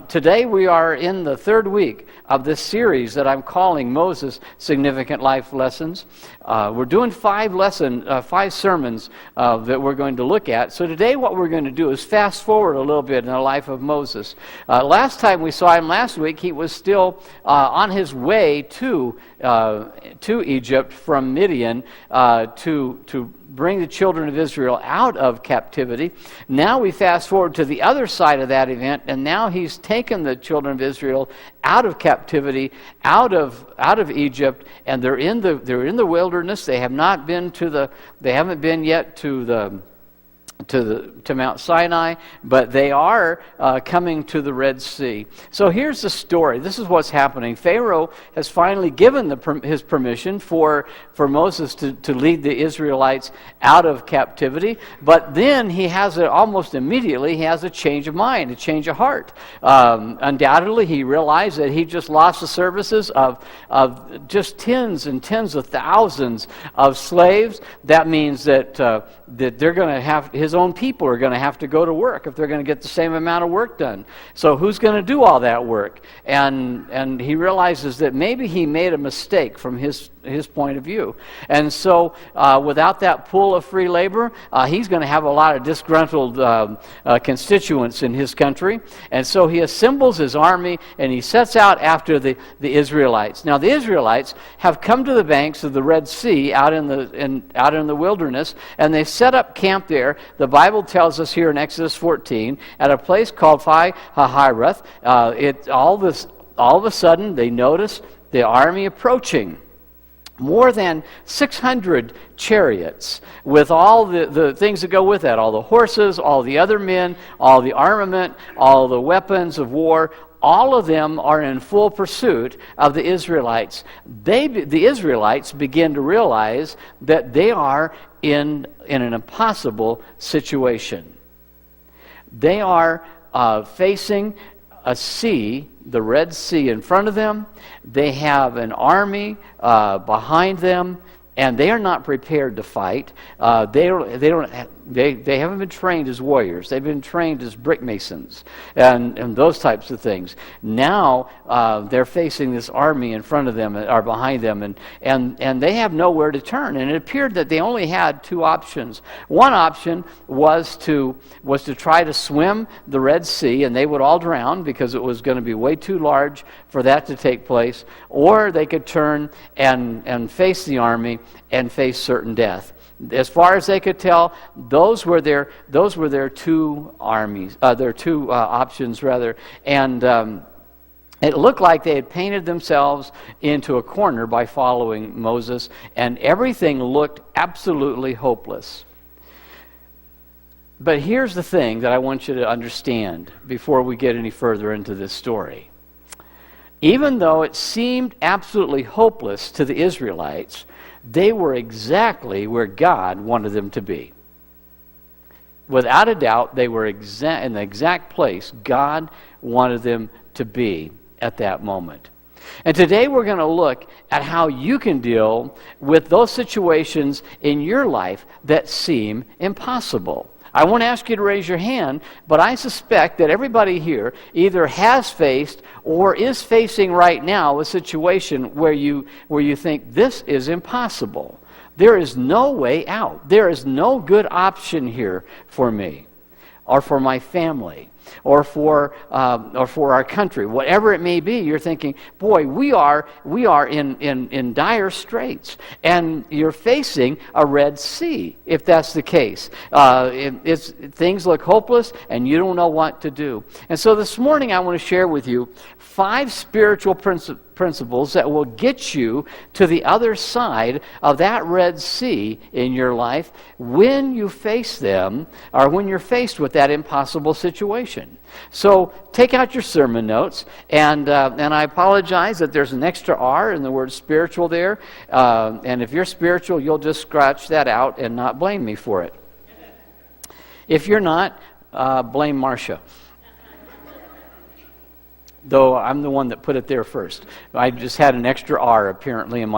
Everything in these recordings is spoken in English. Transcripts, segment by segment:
Today we are in the third week of this series that I'm calling Moses Significant Life Lessons. We're doing five sermons that we're going to look at. So today what we're going to do is fast forward a little bit in the life of Moses. Last time we saw him last week, he was still on his way to Egypt from Midian to bring the children of Israel out of captivity. Now we fast forward to the other side of that event, and now he's taken the children of Israel out of captivity, out of Egypt, and they're in the wilderness. They haven't been yet to Mount Sinai, but they are coming to the Red Sea. So here's the story. This is what's happening. Pharaoh has finally given his permission for Moses to lead the Israelites out of captivity, but then he has almost immediately he has a change of mind, a change of heart. Undoubtedly, he realized that he just lost the services of just tens and tens of thousands of slaves. That means that they're going to have his own people are going to have to go to work if they're going to get the same amount of work done. So who's going to do all that work? And he realizes that maybe he made a mistake from his point of view. And so without that pool of free labor, he's going to have a lot of disgruntled constituents in his country. And so he assembles his army and he sets out after the Israelites. Now the Israelites have come to the banks of the Red Sea out in the wilderness, and they set up camp there. The Bible tells us here in Exodus 14 at a place called Pi-Hahiroth. All of a sudden they notice the army approaching. More than 600 chariots with all the things that go with that, all the horses, all the other men, all the armament, all the weapons of war. All of them are in full pursuit of the Israelites. The Israelites begin to realize that they are in an impossible situation. They are facing a sea, the Red Sea, in front of them. They have an army behind them, and they are not prepared to fight. They haven't been trained as warriors. They've been trained as brick masons and those types of things. Now they're facing this army in front of them or behind them, and they have nowhere to turn. And it appeared that they only had two options. One option was to try to swim the Red Sea, and they would all drown because it was going to be way too large for that to take place. Or they could turn and face the army and face certain death. As far as they could tell, those were their two options rather, and it looked like they had painted themselves into a corner by following Moses, and everything looked absolutely hopeless. But here's the thing that I want you to understand before we get any further into this story. Even though it seemed absolutely hopeless to the Israelites, they were exactly where God wanted them to be. Without a doubt, they were in the exact place God wanted them to be at that moment. And today we're going to look at how you can deal with those situations in your life that seem impossible. I won't ask you to raise your hand, but I suspect that everybody here either has faced or is facing right now a situation where you think this is impossible. There is no way out. There is no good option here for me or for my family or for our country. Whatever it may be, you're thinking, boy, we are in dire straits, and you're facing a Red Sea. If that's the case, things look hopeless, and you don't know what to do. And so this morning, I want to share with you 5 spiritual principles that will get you to the other side of that Red Sea in your life when you face them, or when you're faced with that impossible situation. So take out your sermon notes, and I apologize that there's an extra R in the word spiritual there, and if you're spiritual, you'll just scratch that out and not blame me for it. If you're not, blame Marcia. though I'm the one that put it there first. I just had an extra R apparently in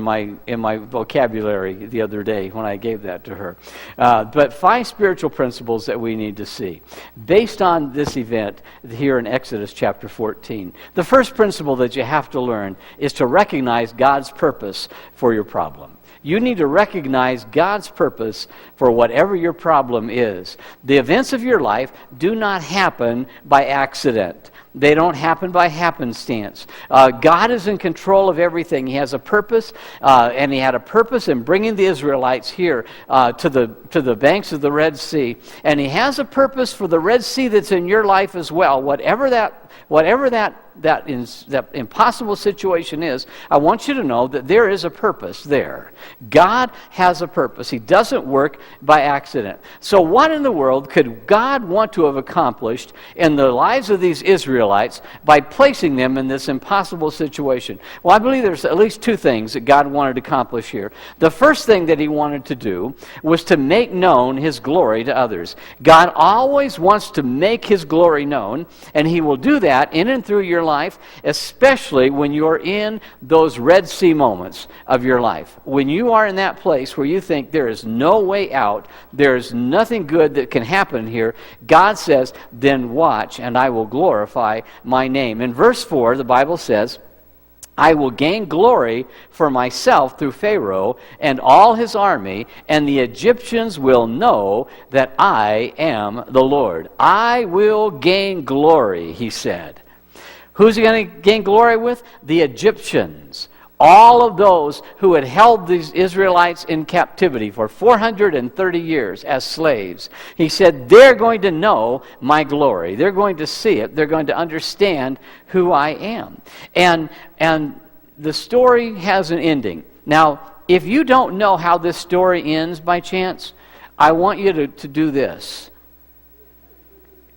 my vocabulary the other day when I gave that to her. But 5 spiritual principles that we need to see based on this event here in Exodus chapter 14. The first principle that you have to learn is to recognize God's purpose for your problem. You need to recognize God's purpose for whatever your problem is. The events of your life do not happen by accident. They don't happen by happenstance. God is in control of everything. He has a purpose, and He had a purpose in bringing the Israelites here to the banks of the Red Sea. And He has a purpose for the Red Sea that's in your life as well. Whatever that impossible situation is, I want you to know that there is a purpose there. God has a purpose. He doesn't work by accident. So what in the world could God want to have accomplished in the lives of these Israelites by placing them in this impossible situation? Well, I believe there's at least 2 things that God wanted to accomplish here. The first thing that He wanted to do was to make known His glory to others. God always wants to make His glory known, and He will do that in and through your life, especially when you're in those Red Sea moments of your life. When you are in that place where you think there is no way out, there's nothing good that can happen here, God says, then watch and I will glorify my name. In verse 4, the Bible says, I will gain glory for myself through Pharaoh and all his army, and the Egyptians will know that I am the Lord. I will gain glory, he said. Who's he going to gain glory with? The Egyptians. All of those who had held these Israelites in captivity for 430 years as slaves. He said, they're going to know my glory. They're going to see it. They're going to understand who I am. And the story has an ending. Now, if you don't know how this story ends by chance, I want you to do this.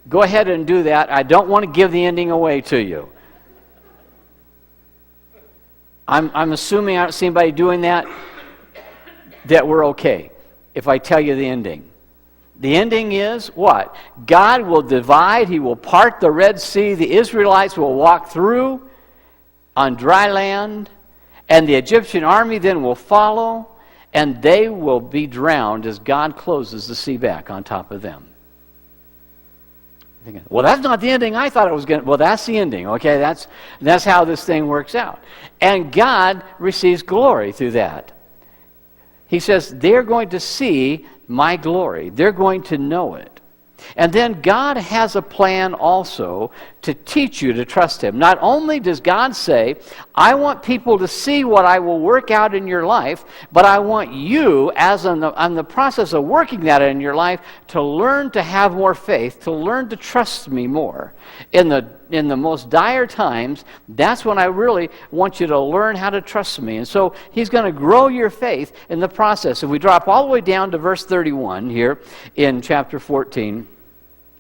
Go ahead and do that. I don't want to give the ending away to you. I'm assuming I don't see anybody doing that we're okay if I tell you the ending. The ending is what? God will divide, He will part the Red Sea, the Israelites will walk through on dry land, and the Egyptian army then will follow, and they will be drowned as God closes the sea back on top of them. Well, that's not the ending I thought it was going to. Well, that's the ending, okay? That's how this thing works out. And God receives glory through that. He says, they're going to see my glory. They're going to know it. And then God has a plan also to teach you to trust Him. Not only does God say, I want people to see what I will work out in your life, but I want you, as on the process of working that in your life, to learn to have more faith, to learn to trust me more. In the most dire times, that's when I really want you to learn how to trust me. And so He's going to grow your faith in the process. If we drop all the way down to verse 31 here in chapter 14,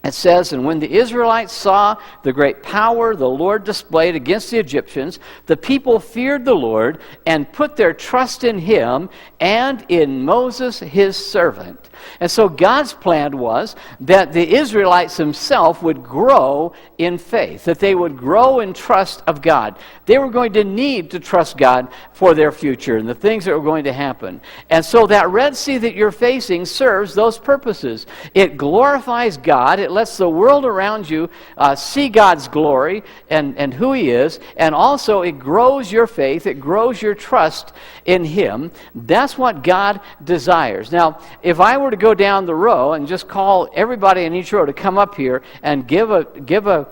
it says, and when the Israelites saw the great power the Lord displayed against the Egyptians, the people feared the Lord and put their trust in Him and in Moses, His servant. And so God's plan was that the Israelites themselves would grow in faith, that they would grow in trust of God. They were going to need to trust God for their future and the things that were going to happen. And so that Red Sea that you're facing serves those purposes. It glorifies God. It lets the world around you see God's glory and who He is. And also it grows your faith. It grows your trust in Him. That's what God desires. Now, if I were to go down the row and just call everybody in each row to come up here and give a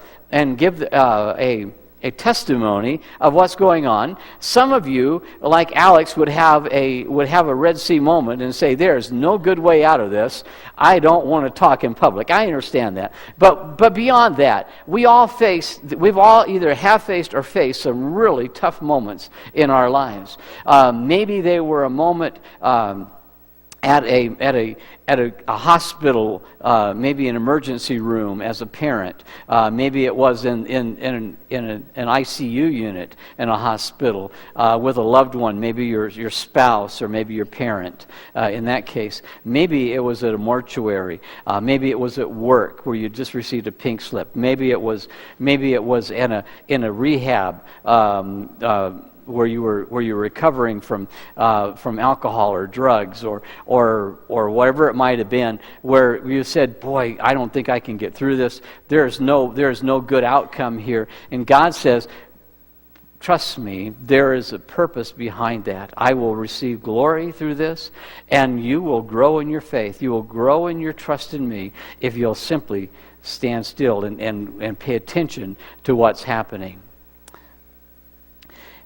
testimony of what's going on. Some of you, like Alex, would have a Red Sea moment and say, "There's no good way out of this. I don't want to talk in public." I understand that, but beyond that, we've all either have faced or faced some really tough moments in our lives. Maybe they were a moment at a hospital, maybe an emergency room as a parent. Maybe it was in an ICU unit in a hospital with a loved one, maybe your spouse or maybe your parent in that case. Maybe it was at a mortuary. Maybe it was at work where you just received a pink slip. Maybe it was in a rehab where you were recovering from alcohol or drugs or whatever it might have been, where you said, "Boy, I don't think I can get through this. There's no good outcome here." And God says, "Trust me, there is a purpose behind that. I will receive glory through this, and you will grow in your faith. You will grow in your trust in me if you'll simply stand still and pay attention to what's happening."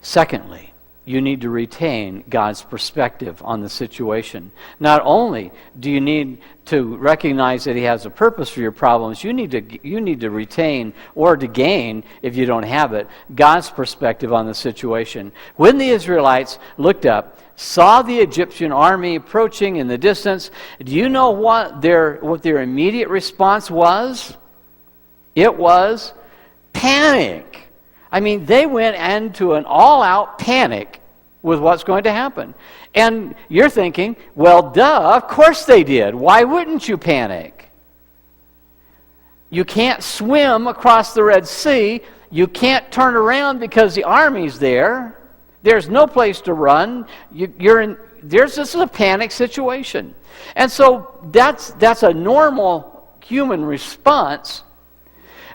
Secondly, you need to retain God's perspective on the situation. Not only do you need to recognize that He has a purpose for your problems, you need to retain or to gain, if you don't have it, God's perspective on the situation. When the Israelites looked up, saw the Egyptian army approaching in the distance, do you know what their immediate response was? It was panic. I mean, they went into an all-out panic with what's going to happen. And you're thinking, well, duh, of course they did. Why wouldn't you panic? You can't swim across the Red Sea. You can't turn around because the army's there. There's no place to run. This is a panic situation. And so that's a normal human response.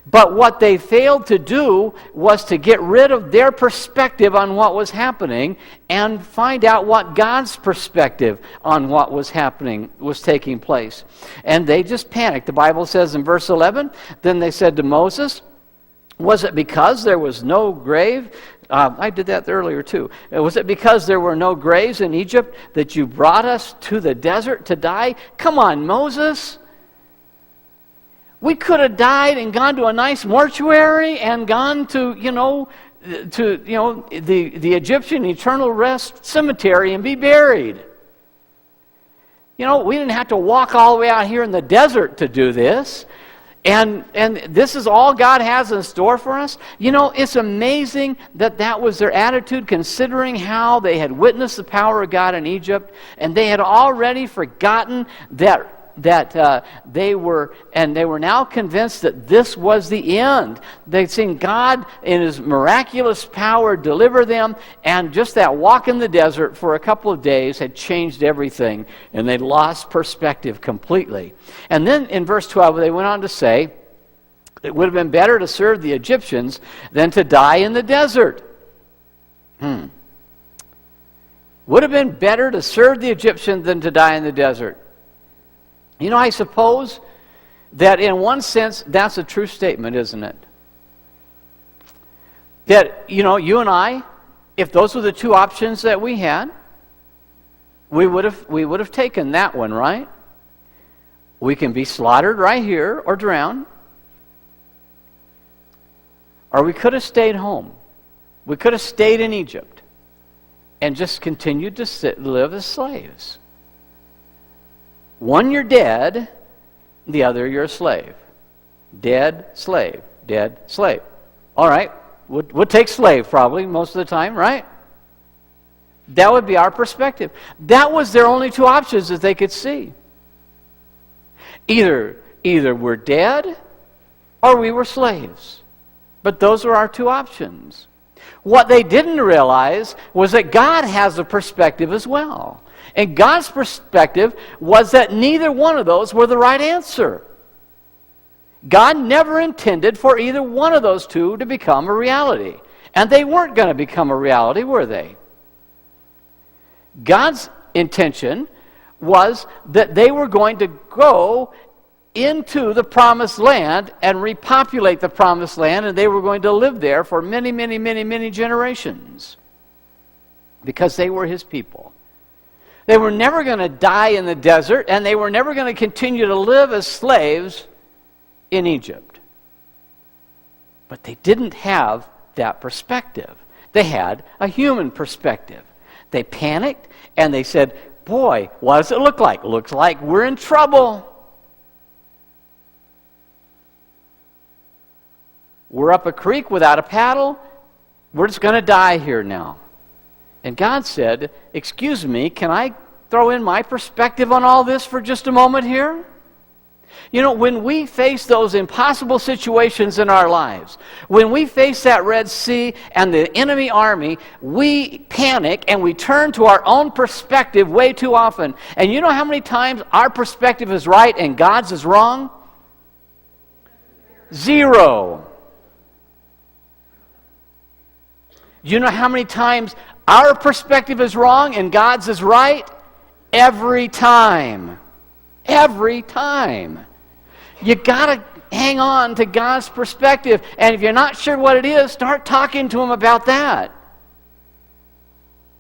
But what they failed to do was to get rid of their perspective on what was happening and find out what God's perspective on what was happening was taking place. And they just panicked. The Bible says in verse 11, then they said to Moses, "Was it because there was no grave?" I did that earlier too. "Was it because there were no graves in Egypt that you brought us to the desert to die?" Come on, Moses. We could have died and gone to a nice mortuary and gone to the Egyptian eternal rest cemetery and be buried. We didn't have to walk all the way out here in the desert to do this. And this is all God has in store for us. It's amazing that was their attitude, considering how they had witnessed the power of God in Egypt, and they had already forgotten that they were now convinced that this was the end. They'd seen God in His miraculous power deliver them, and just that walk in the desert for a couple of days had changed everything, and they lost perspective completely. And then in verse 12, they went on to say, it would have been better to serve the Egyptians than to die in the desert. Would have been better to serve the Egyptians than to die in the desert. I suppose that in one sense, that's a true statement, isn't it? That, you and I, if those were the two options that we had, we would have taken that one, right? We can be slaughtered right here or drown. Or we could have stayed home. We could have stayed in Egypt and just continued to live as slaves. One, you're dead. The other, you're a slave. Dead, slave. Dead, slave. All right. Would take slave probably most of the time, right? That would be our perspective. That was their only two options that they could see. Either we're dead or we were slaves. But those were our two options. What they didn't realize was that God has a perspective as well. And God's perspective was that neither one of those were the right answer. God never intended for either one of those two to become a reality. And they weren't going to become a reality, were they? God's intention was that they were going to go into the promised land and repopulate the promised land, and they were going to live there for many, many, many, many generations because they were His people. They were never going to die in the desert, and they were never going to continue to live as slaves in Egypt. But they didn't have that perspective. They had a human perspective. They panicked, and they said, boy, what does it look like? Looks like we're in trouble. We're up a creek without a paddle. We're just going to die here now. And God said, excuse me, can I throw in my perspective on all this for just a moment here? You know, when we face those impossible situations in our lives, when we face that Red Sea and the enemy army, we panic and we turn to our own perspective way too often. And you know how many times our perspective is right and God's is wrong? 0. You know how many times our perspective is wrong and God's is right? Every time. Every time. You got to hang on to God's perspective. And if you're not sure what it is, start talking to Him about that.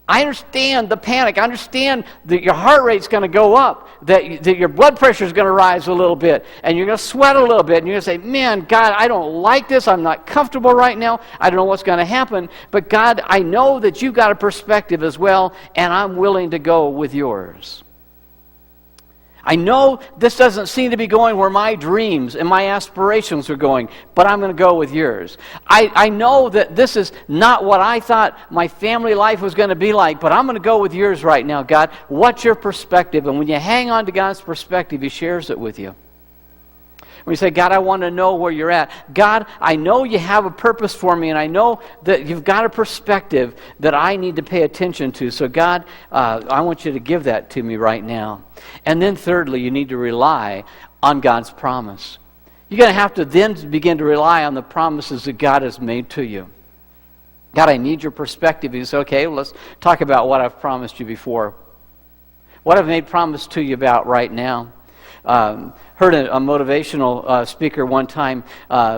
I understand the panic. I understand that your heart rate's going to go up, that your blood pressure is going to rise a little bit, and you're going to sweat a little bit, and you're going to say, man, God, I don't like this. I'm not comfortable right now. I don't know what's going to happen. But God, I know that you've got a perspective as well, and I'm willing to go with yours. I know this doesn't seem to be going where my dreams and my aspirations are going, but I'm going to go with yours. I know that this is not what I thought my family life was going to be like, but I'm going to go with yours right now, God. What's your perspective? And when you hang on to God's perspective, He shares it with you. When you say, God, I want to know where you're at. God, I know you have a purpose for me, and I know that you've got a perspective that I need to pay attention to. So, God, I want you to give that to me right now. And then thirdly, you need to rely on God's promise. You're going to have to then begin to rely on the promises that God has made to you. God, I need your perspective. You say, okay, well, let's talk about what I've promised you before. What I've made promise to you about right now. Heard a motivational speaker one time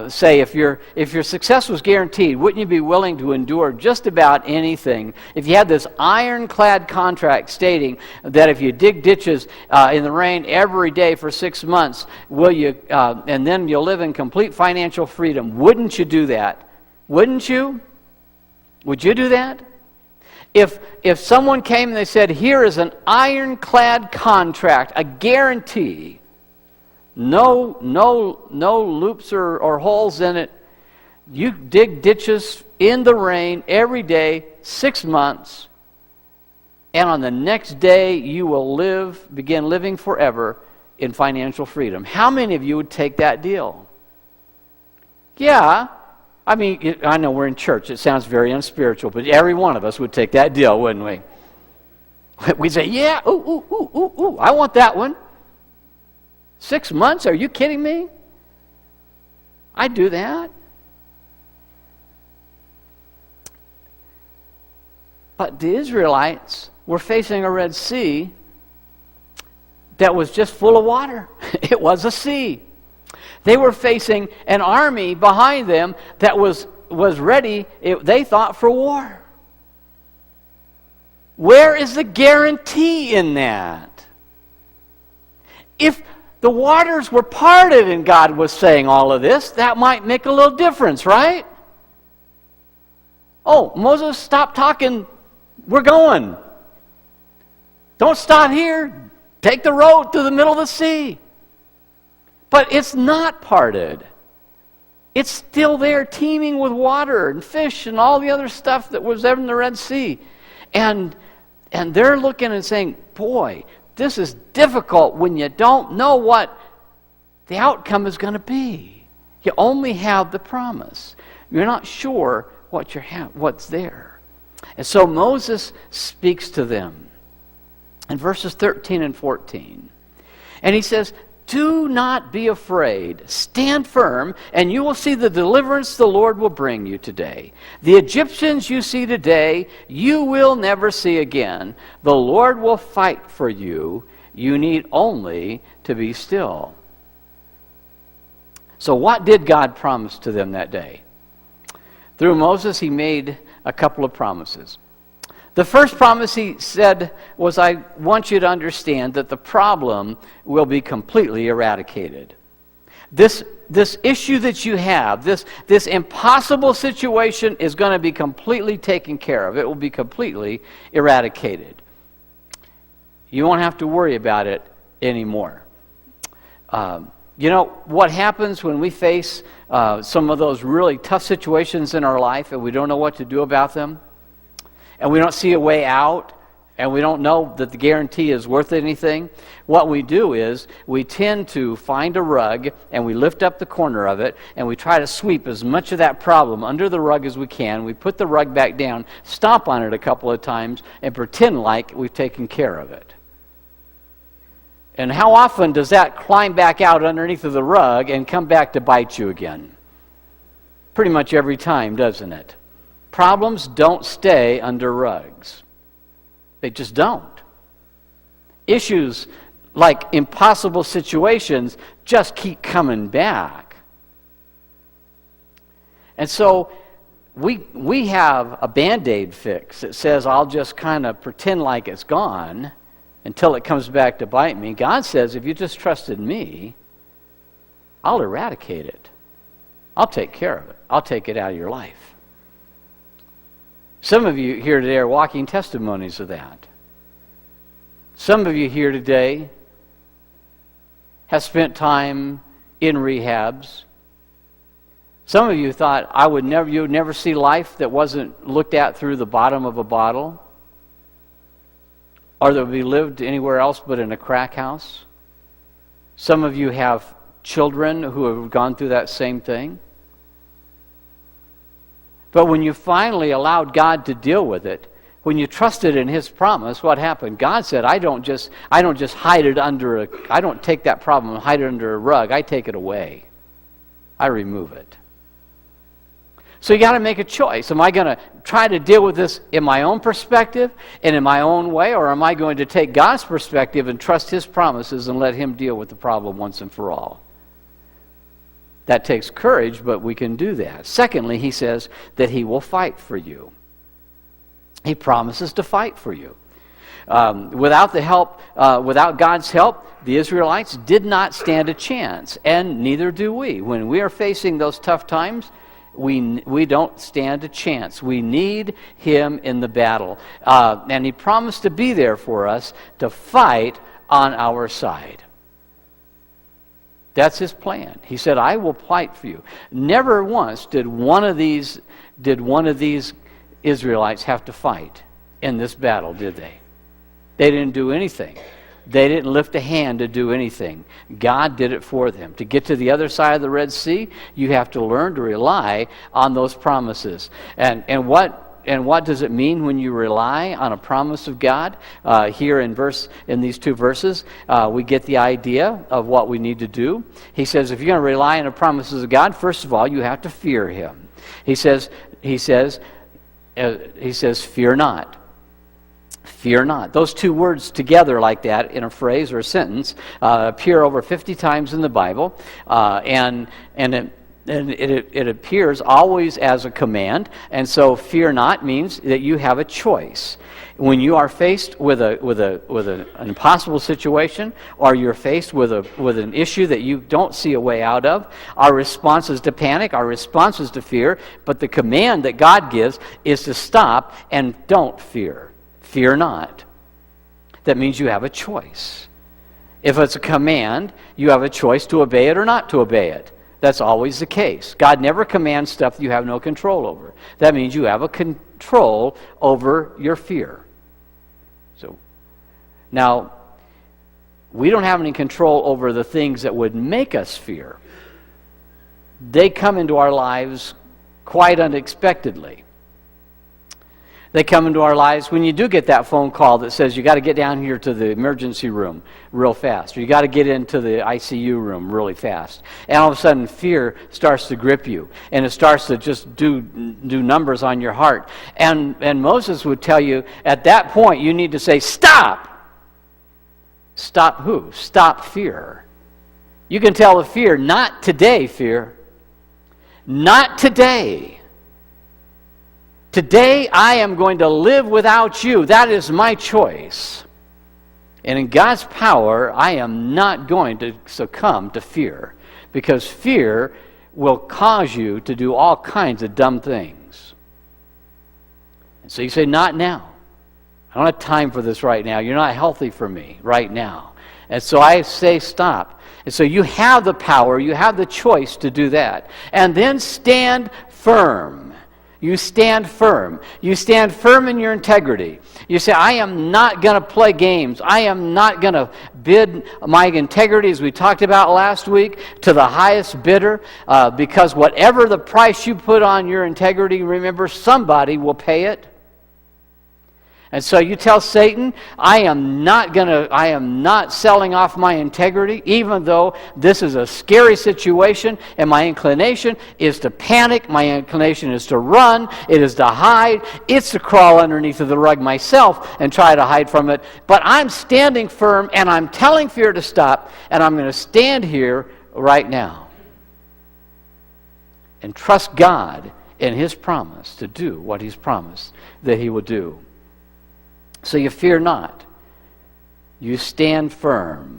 say, if your success was guaranteed, wouldn't you be willing to endure just about anything? If you had this ironclad contract stating that if you dig ditches in the rain every day for 6 months, will you? And then you'll live in complete financial freedom. Wouldn't you do that? Wouldn't you? Would you do that? If someone came and they said, here is an ironclad contract, a guarantee, no loops or holes in it, you dig ditches in the rain every day, 6 months, and on the next day you will begin living forever in financial freedom. How many of you would take that deal? Yeah. I mean, I know we're in church. It sounds very unspiritual, but every one of us would take that deal, wouldn't we? We'd say, yeah, ooh, I want that one. 6 months? Are you kidding me? I'd do that. But the Israelites were facing a Red Sea that was just full of water. It was a sea. They were facing an army behind them that was ready, they thought, for war. Where is the guarantee in that? If the waters were parted and God was saying all of this, that might make a little difference, right? Oh, Moses, stop talking. We're going. Don't stop here. Take the road through the middle of the sea. But it's not parted. It's still there, teeming with water and fish and all the other stuff that was there in the Red Sea. And they're looking and saying, boy, this is difficult when you don't know what the outcome is going to be. You only have the promise. You're not sure what's there. And so Moses speaks to them in verses 13 and 14. And he says, do not be afraid. Stand firm, and you will see the deliverance the Lord will bring you today. The Egyptians you see today, you will never see again. The Lord will fight for you. You need only to be still. So what did God promise to them that day? Through Moses, he made a couple of promises. The first promise he said was, I want you to understand that the problem will be completely eradicated. This issue that you have, this impossible situation is going to be completely taken care of. It will be completely eradicated. You won't have to worry about it anymore. You know, what happens when we face some of those really tough situations in our life and we don't know what to do about them, and we don't see a way out, and we don't know that the guarantee is worth anything? What we do is we tend to find a rug and we lift up the corner of it and we try to sweep as much of that problem under the rug as we can. We put the rug back down, stomp on it a couple of times, and pretend like we've taken care of it. And how often does that climb back out underneath of the rug and come back to bite you again? Pretty much every time, doesn't it? Problems don't stay under rugs. They just don't. Issues like impossible situations just keep coming back. And so we have a Band-Aid fix that says I'll just kind of pretend like it's gone until it comes back to bite me. God says, if you just trusted me, I'll eradicate it. I'll take care of it. I'll take it out of your life. Some of you here today are walking testimonies of that. Some of you here today have spent time in rehabs. Some of you thought you would never see life that wasn't looked at through the bottom of a bottle, or that would be lived anywhere else but in a crack house. Some of you have children who have gone through that same thing. But when you finally allowed God to deal with it, when you trusted in His promise, what happened? God said, I don't just hide it I don't take that problem and hide it under a rug. I take it away. I remove it. So you got to make a choice. Am I going to try to deal with this in my own perspective and in my own way, or am I going to take God's perspective and trust His promises and let Him deal with the problem once and for all? That takes courage, but we can do that. Secondly, He says that He will fight for you. He promises to fight for you. Without God's help, the Israelites did not stand a chance, and neither do we. When we are facing those tough times, we don't stand a chance. We need Him in the battle. And He promised to be there for us to fight on our side. That's His plan. He said, I will fight for you. Never once did one of these Israelites have to fight in this battle, did they? They didn't do anything. They didn't lift a hand to do anything. God did it for them. To get to the other side of the Red Sea, you have to learn to rely on those promises. And what does it mean when you rely on a promise of God? Here in these two verses, we get the idea of what we need to do. He says, if you're going to rely on the promises of God, first of all, you have to fear Him. He says, fear not. Fear not. Those two words together like that in a phrase or a sentence appear over 50 times in the Bible, and it appears always as a command. And so fear not means that you have a choice. When you are faced with an impossible situation, or you're faced with an issue that you don't see a way out of, our response is to panic, our response is to fear, but the command that God gives is to stop and don't fear. Fear not. That means you have a choice. If it's a command, you have a choice to obey it or not to obey it. That's always the case. God never commands stuff you have no control over. That means you have a control over your fear. So, now, we don't have any control over the things that would make us fear. They come into our lives quite unexpectedly. They come into our lives when you do get that phone call that says you got to get down here to the emergency room real fast, or you got to get into the ICU room really fast. And all of a sudden fear starts to grip you, and it starts to just do numbers on your heart. And Moses would tell you at that point you need to say, stop! Stop who? Stop fear. You can tell the fear, not today, fear. Not today. Today I am going to live without you. That is my choice. And in God's power, I am not going to succumb to fear, because fear will cause you to do all kinds of dumb things. And so you say, not now. I don't have time for this right now. You're not healthy for me right now. And so I say stop. And so you have the power, you have the choice to do that. And then stand firm. You stand firm. You stand firm in your integrity. You say, I am not going to play games. I am not going to bid my integrity, as we talked about last week, to the highest bidder, because whatever the price you put on your integrity, remember, somebody will pay it. And so you tell Satan, I am not selling off my integrity, even though this is a scary situation, and my inclination is to panic, my inclination is to run, it is to hide, it's to crawl underneath of the rug myself and try to hide from it. But I'm standing firm, and I'm telling fear to stop, and I'm going to stand here right now and trust God in His promise to do what He's promised that He will do. So you fear not. You stand firm.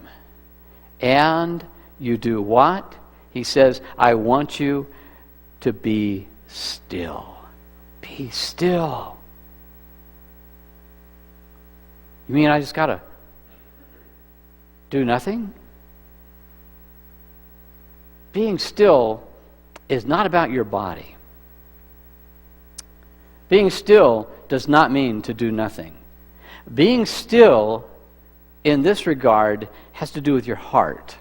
And you do what? He says, I want you to be still. Be still. You mean I just got to do nothing? Being still is not about your body. Being still does not mean to do nothing. Being still, in this regard, has to do with your heart.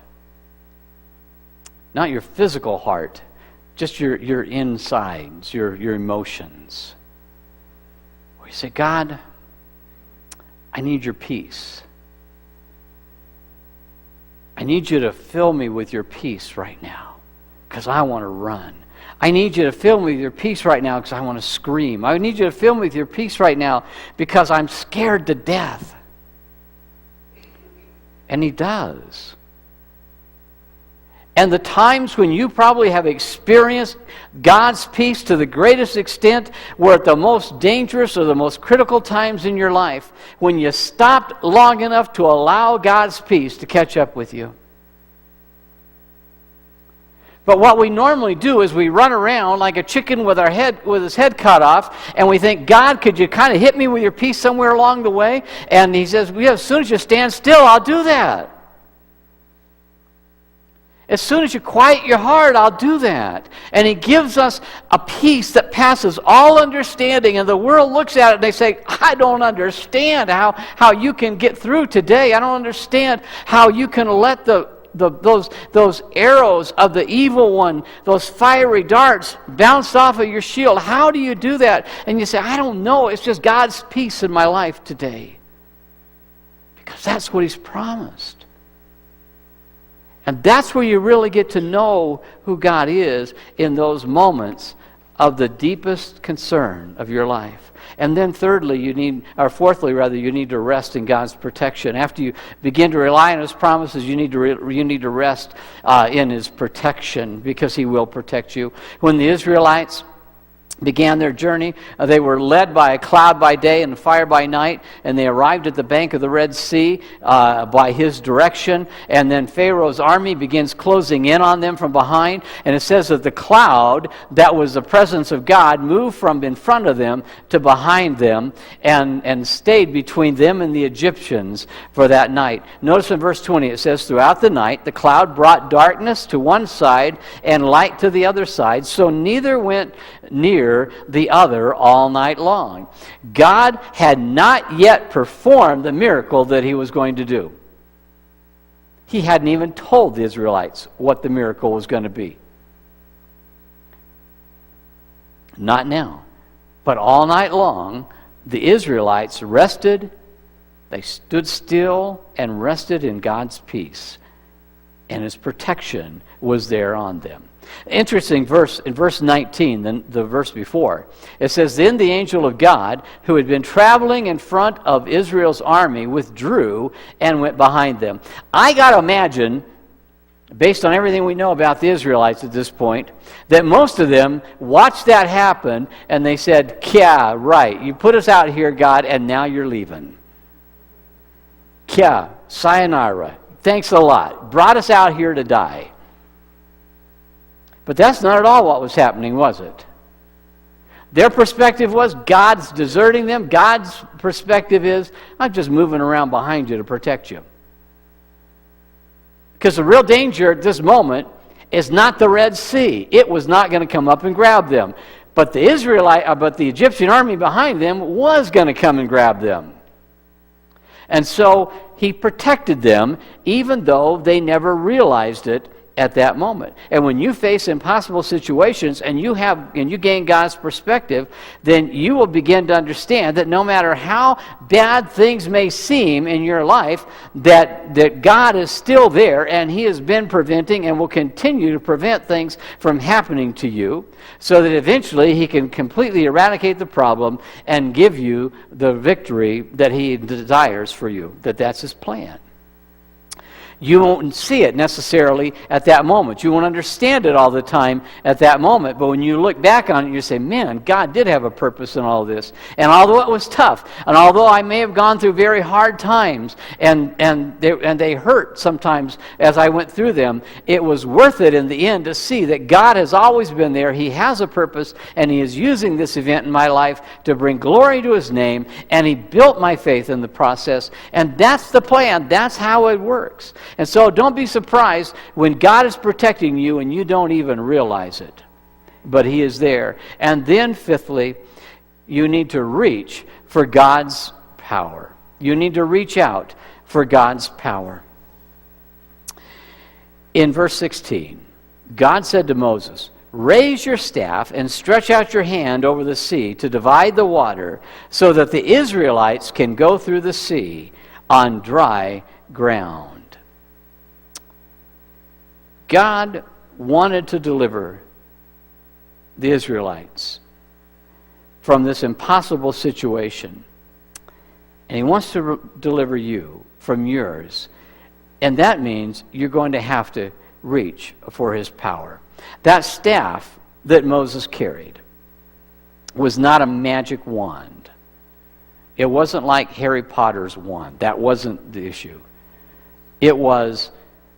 Not your physical heart, just your insides, your emotions. Where you say, God, I need your peace. I need you to fill me with your peace right now, because I want to run. I need you to fill me with your peace right now because I want to scream. I need you to fill me with your peace right now because I'm scared to death. And He does. And the times when you probably have experienced God's peace to the greatest extent were at the most dangerous or the most critical times in your life, when you stopped long enough to allow God's peace to catch up with you. But what we normally do is we run around like a chicken with his head cut off, and we think, God, could you kind of hit me with your peace somewhere along the way? And He says, well, as soon as you stand still, I'll do that. As soon as you quiet your heart, I'll do that. And He gives us a peace that passes all understanding. And the world looks at it and they say, I don't understand how you can get through today. I don't understand how you can let those arrows of the evil one, those fiery darts, bounce off of your shield. How do you do that? And you say, I don't know. It's just God's peace in my life today. Because that's what He's promised. And that's where you really get to know who God is, in those moments of the deepest concern of your life. And then fourthly, you need to rest in God's protection. After you begin to rely on His promises, you need to rest in His protection, because He will protect you. When the Israelites began their journey, they were led by a cloud by day and fire by night, and they arrived at the bank of the Red Sea by His direction, and then Pharaoh's army begins closing in on them from behind, and it says that the cloud, that was the presence of God, moved from in front of them to behind them and stayed between them and the Egyptians for that night. Notice in verse 20 it says, throughout the night the cloud brought darkness to one side and light to the other side, so neither went near the other all night long. God had not yet performed the miracle that He was going to do. He hadn't even told the Israelites what the miracle was going to be. Not now. But all night long, the Israelites rested, they stood still and rested in God's peace. And His protection was there on them. Interesting verse, in verse 19, the verse before, it says, then the angel of God, who had been traveling in front of Israel's army, withdrew and went behind them. I got to imagine, based on everything we know about the Israelites at this point, that most of them watched that happen and they said, yeah, right, you put us out here, God, and now you're leaving. Yeah, sayonara, thanks a lot, brought us out here to die. But that's not at all what was happening, was it? Their perspective was God's deserting them. God's perspective is, I'm just moving around behind you to protect you. Because the real danger at this moment is not the Red Sea. It was not going to come up and grab them. But the Egyptian army behind them was going to come and grab them. And so he protected them, even though they never realized it at that moment. And when you face impossible situations and you gain God's perspective, then you will begin to understand that no matter how bad things may seem in your life, that God is still there, and He has been preventing and will continue to prevent things from happening to you, so that eventually He can completely eradicate the problem and give you the victory that He desires for you. That's His plan. You won't see it necessarily at that moment. You won't understand it all the time at that moment. But when you look back on it, you say, man, God did have a purpose in all this. And although it was tough, and although I may have gone through very hard times, and they hurt sometimes as I went through them, it was worth it in the end to see that God has always been there. He has a purpose, and He is using this event in my life to bring glory to His name, and He built my faith in the process. And that's the plan. That's how it works. And so don't be surprised when God is protecting you and you don't even realize it. But He is there. And then fifthly, you need to reach for God's power. You need to reach out for God's power. In verse 16, God said to Moses, "Raise your staff and stretch out your hand over the sea to divide the water so that the Israelites can go through the sea on dry ground." God wanted to deliver the Israelites from this impossible situation. And He wants to deliver you from yours. And that means you're going to have to reach for His power. That staff that Moses carried was not a magic wand. It wasn't like Harry Potter's wand. That wasn't the issue. It was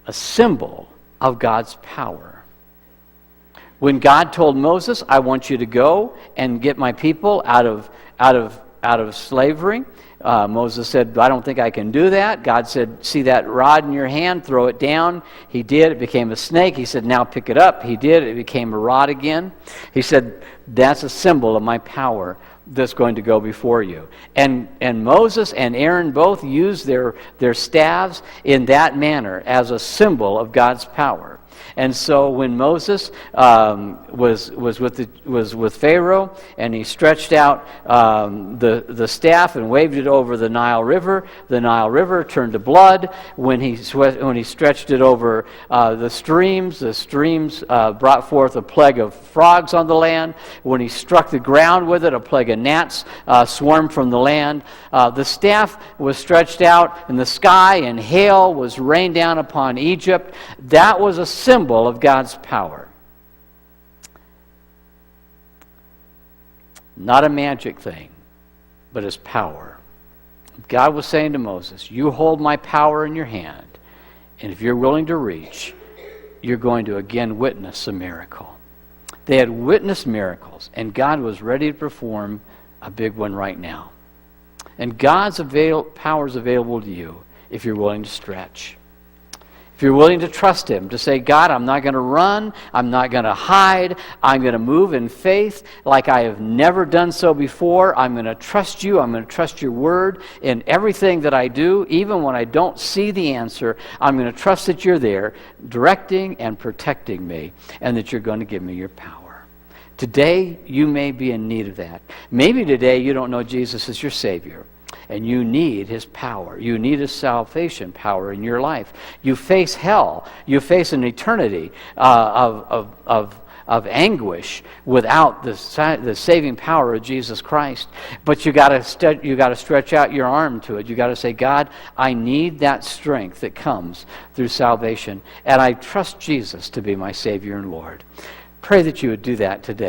a symbol of God's power. When God told Moses, "I want you to go and get my people out of slavery," Moses said, "I don't think I can do that." God said, "See that rod in your hand? Throw it down." He did. It became a snake. He said, "Now pick it up." He did. It became a rod again. He said, "That's a symbol of my power that's going to go before you." And Moses and Aaron both used their staves in that manner as a symbol of God's power. And so when Moses was with Pharaoh, and he stretched out the staff and waved it over the Nile River turned to blood. When he stretched it over the streams brought forth a plague of frogs on the land. When he struck the ground with it, a plague of gnats swarmed from the land. The staff was stretched out in the sky, and hail was rained down upon Egypt. That was a symbol of God's power. Not a magic thing, but His power. God was saying to Moses, "You hold my power in your hand, and if you're willing to reach, you're going to again witness a miracle." They had witnessed miracles, and God was ready to perform a big one right now. And God's power is available to you if you're willing to stretch. If you're willing to trust Him, to say, "God, I'm not going to run, I'm not going to hide, I'm going to move in faith like I have never done so before. I'm going to trust You, I'm going to trust Your Word in everything that I do, even when I don't see the answer. I'm going to trust that You're there, directing and protecting me, and that You're going to give me Your power." Today, you may be in need of that. Maybe today you don't know Jesus as your Savior, and you need His power. You need His salvation power in your life. You face hell. You face an eternity of anguish without the saving power of Jesus Christ. But you got to stretch out your arm to it. You got to say, "God, I need that strength that comes through salvation, and I trust Jesus to be my Savior and Lord." Pray that you would do that today.